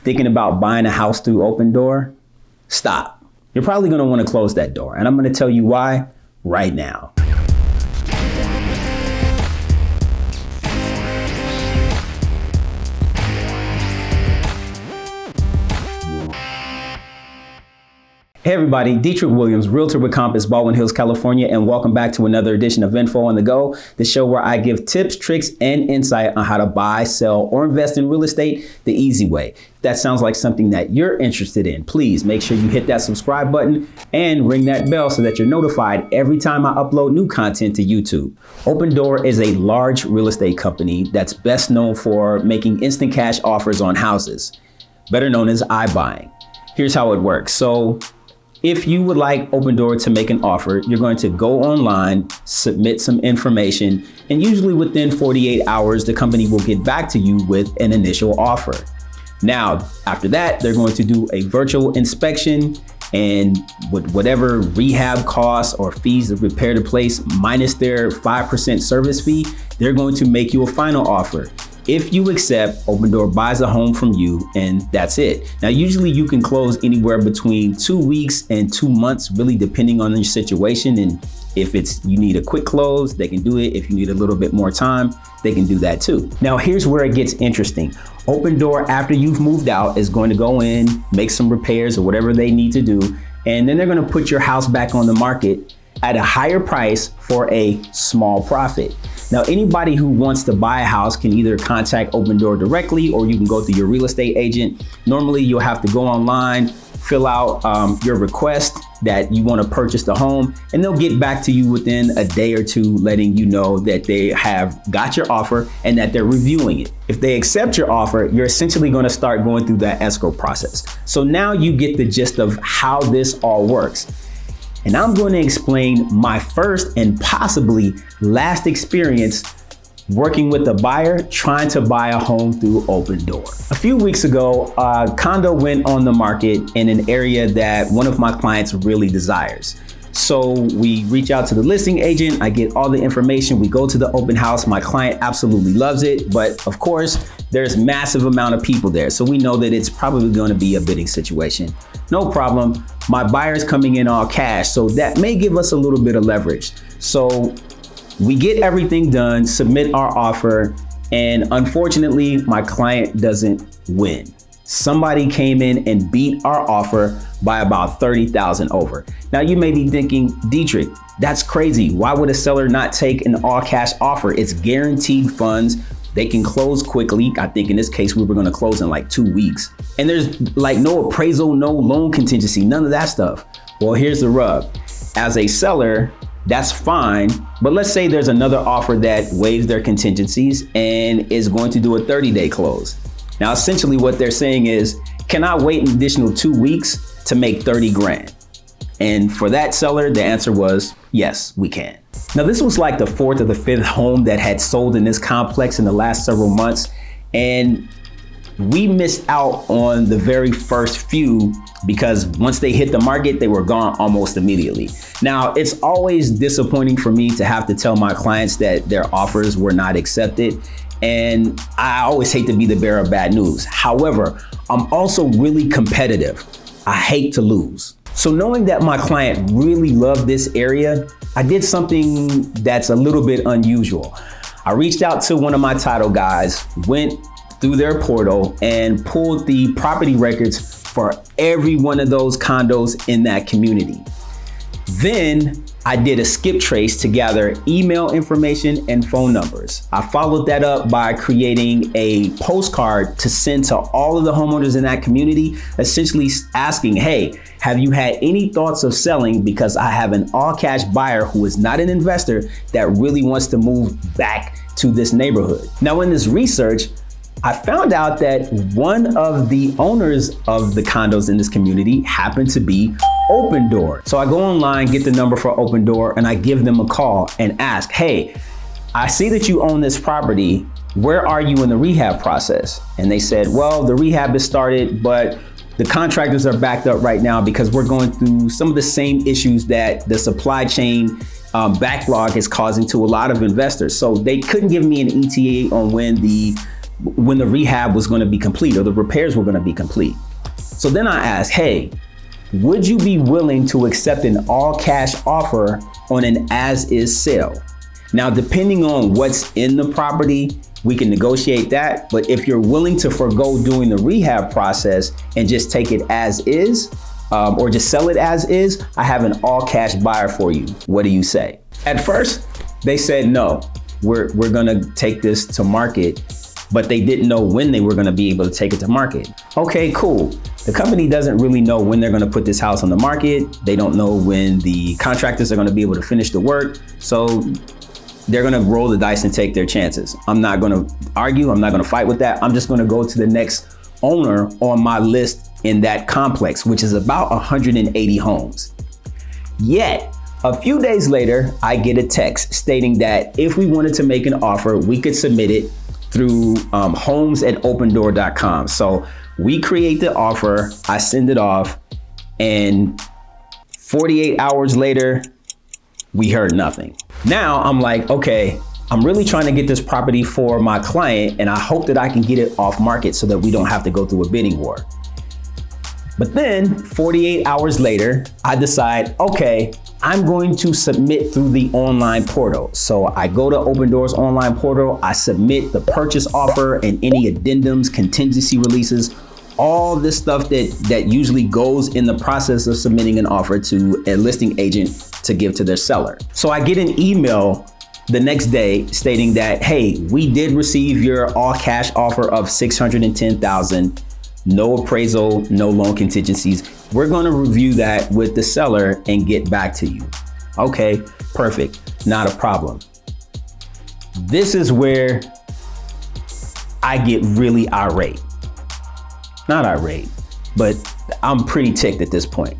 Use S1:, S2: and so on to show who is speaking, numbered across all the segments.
S1: thinking about buying a house through Opendoor, stop. You're probably gonna wanna close that door, and I'm gonna tell you why right now. Hey everybody, Dietric Williams, realtor with Compass, Baldwin Hills, California, and welcome back to another edition of Info on the Go, the show where I give tips, tricks, and insight on how to buy, sell, or invest in real estate the easy way. If that sounds like something that you're interested in, please make sure you hit that subscribe button and ring that bell so that you're notified every time I upload new content to YouTube. Opendoor is a large real estate company that's best known for making instant cash offers on houses, better known as iBuying. Here's how it works. So, if you would like Opendoor to make an offer, you're going to go online, submit some information, and usually within 48 hours, the company will get back to you with an initial offer. Now, after that, they're going to do a virtual inspection, and with whatever rehab costs or fees to repair the place minus their 5% service fee, they're going to make you a final offer. If you accept, Opendoor buys a home from you, and that's it. Now, usually you can close anywhere between 2 weeks and 2 months, really depending on your situation. And if you need a quick close, they can do it. If you need a little bit more time, they can do that too. Now, here's where it gets interesting. Opendoor, after you've moved out, is going to go in, make some repairs or whatever they need to do, and then they're going to put your house back on the market at a higher price for a small profit. Now, anybody who wants to buy a house can either contact Opendoor directly, or you can go through your real estate agent. Normally, you'll have to go online, fill out your request that you want to purchase the home, and they'll get back to you within a day or two, letting you know that they have got your offer and that they're reviewing it. If they accept your offer, you're essentially going to start going through that escrow process. So now you get the gist of how this all works. And I'm going to explain my first and possibly last experience working with a buyer trying to buy a home through Opendoor. A few weeks ago, a condo went on the market in an area that one of my clients really desires. So we reach out to the listing agent, I get all the information, we go to the open house, my client absolutely loves it, but of course, there's massive amount of people there, so we know that it's probably going to be a bidding situation. No problem, my buyer's coming in all cash, so that may give us a little bit of leverage. So we get everything done, submit our offer, and unfortunately, my client doesn't win. Somebody came in and beat our offer by about 30,000 over. Now you may be thinking, Dietric, that's crazy. Why would a seller not take an all cash offer? It's guaranteed funds. They can close quickly. I think in this case, we were gonna close in like 2 weeks. And there's like no appraisal, no loan contingency, none of that stuff. Well, here's the rub. As a seller, that's fine, but let's say there's another offer that waives their contingencies and is going to do a 30-day close. Now, essentially what they're saying is, can I wait an additional 2 weeks to make 30 grand? And for that seller, the answer was, yes, we can. Now, this was like the fourth or the fifth home that had sold in this complex in the last several months. And we missed out on the very first few because once they hit the market, they were gone almost immediately. Now, it's always disappointing for me to have to tell my clients that their offers were not accepted. And I always hate to be the bearer of bad news. However, I'm also really competitive. I hate to lose. So knowing that my client really loved this area, I did something that's a little bit unusual. I reached out to one of my title guys, went through their portal and pulled the property records for every one of those condos in that community. Then I did a skip trace to gather email information and phone numbers. I followed that up by creating a postcard to send to all of the homeowners in that community, essentially asking, hey, have you had any thoughts of selling? Because I have an all cash buyer who is not an investor that really wants to move back to this neighborhood. Now, in this research, I found out that one of the owners of the condos in this community happened to be Opendoor. So I go online, get the number for Opendoor, and I give them a call and ask, hey, I see that you own this property. Where are you in the rehab process? And they said, well, the rehab has started, but the contractors are backed up right now because we're going through some of the same issues that the supply chain backlog is causing to a lot of investors. So they couldn't give me an ETA on when the when the rehab was going to be complete or the repairs were going to be complete. So then I asked, hey, would you be willing to accept an all cash offer on an as-is sale? Now, depending on what's in the property, we can negotiate that. But if you're willing to forego doing the rehab process and just take it as is, or just sell it as is, I have an all cash buyer for you. What do you say? At first, they said, no, we're gonna take this to market, but they didn't know when they were gonna be able to take it to market. Okay, cool. The company doesn't really know when they're gonna put this house on the market. They don't know when the contractors are gonna be able to finish the work. So they're gonna roll the dice and take their chances. I'm not gonna argue, I'm not gonna fight with that. I'm just gonna go to the next owner on my list in that complex, which is about 180 homes. Yet, a few days later, I get a text stating that if we wanted to make an offer, we could submit it through homes@opendoor.com. So we create the offer, I send it off, and 48 hours later, we heard nothing. Now I'm like, okay, I'm really trying to get this property for my client, and I hope that I can get it off market so that we don't have to go through a bidding war. But then 48 hours later, I decide, okay, I'm going to submit through the online portal. So I go to Opendoor's online portal, I submit the purchase offer and any addendums, contingency releases, all this stuff that usually goes in the process of submitting an offer to a listing agent to give to their seller. So I get an email the next day stating that, hey, we did receive your all cash offer of $610,000, no appraisal, no loan contingencies. We're gonna review that with the seller and get back to you. Okay, perfect, not a problem. This is where I get really irate. Not irate, but I'm pretty ticked at this point.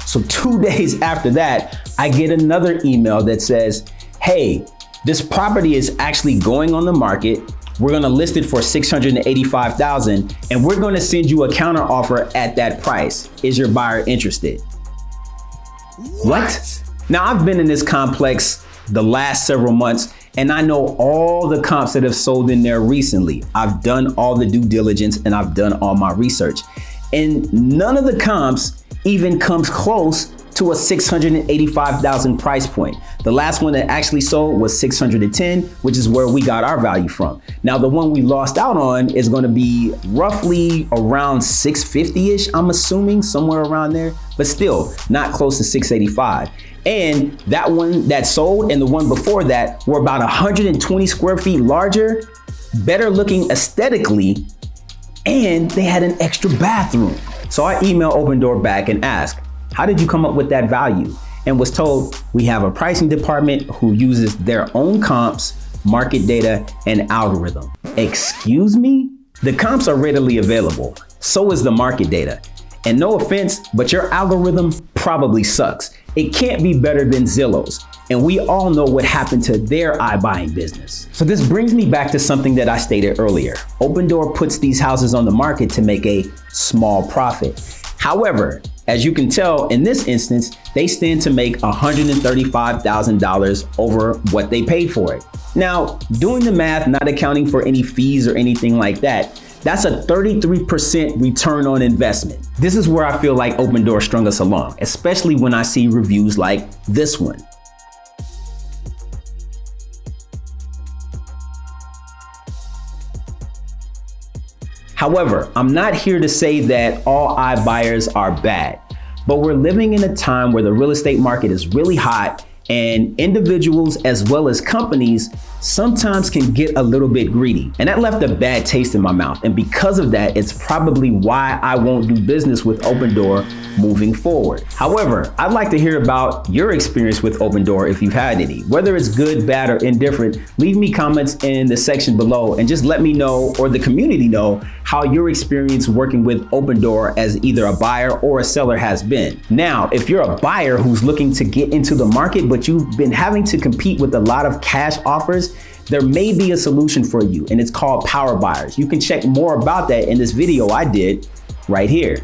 S1: So 2 days after that, I get another email that says, hey, this property is actually going on the market. We're gonna list it for $685,000 and we're gonna send you a counter offer at that price. Is your buyer interested? What? Now I've been in this complex the last several months and I know all the comps that have sold in there recently. I've done all the due diligence and I've done all my research. And none of the comps even comes close to a $685,000 price point. The last one that actually sold was $610,000, which is where we got our value from. Now the one we lost out on is gonna be roughly around $650-ish, I'm assuming, somewhere around there, but still not close to $685,000. And that one that sold and the one before that were about 120 square feet larger, better looking aesthetically, and they had an extra bathroom. So I emailed Opendoor back and asked, how did you come up with that value? And was told, we have a pricing department who uses their own comps, market data, and algorithm. Excuse me? The comps are readily available. So is the market data. And no offense, but your algorithm probably sucks. It can't be better than Zillow's. And we all know what happened to their iBuying business. So this brings me back to something that I stated earlier. Opendoor puts these houses on the market to make a small profit. However, as you can tell in this instance, they stand to make $135,000 over what they paid for it. Now, doing the math, not accounting for any fees or anything like that, that's a 33% return on investment. This is where I feel like Opendoor strung us along, especially when I see reviews like this one. However, I'm not here to say that all iBuyers are bad, but we're living in a time where the real estate market is really hot and individuals as well as companies sometimes can get a little bit greedy. And that left a bad taste in my mouth. And because of that, it's probably why I won't do business with Opendoor moving forward. However, I'd like to hear about your experience with Opendoor if you've had any. Whether it's good, bad, or indifferent, leave me comments in the section below and just let me know, or the community know, how your experience working with Opendoor as either a buyer or a seller has been. Now, if you're a buyer who's looking to get into the market, but you've been having to compete with a lot of cash offers, there may be a solution for you, and it's called Power Buyers. You can check more about that in this video I did right here.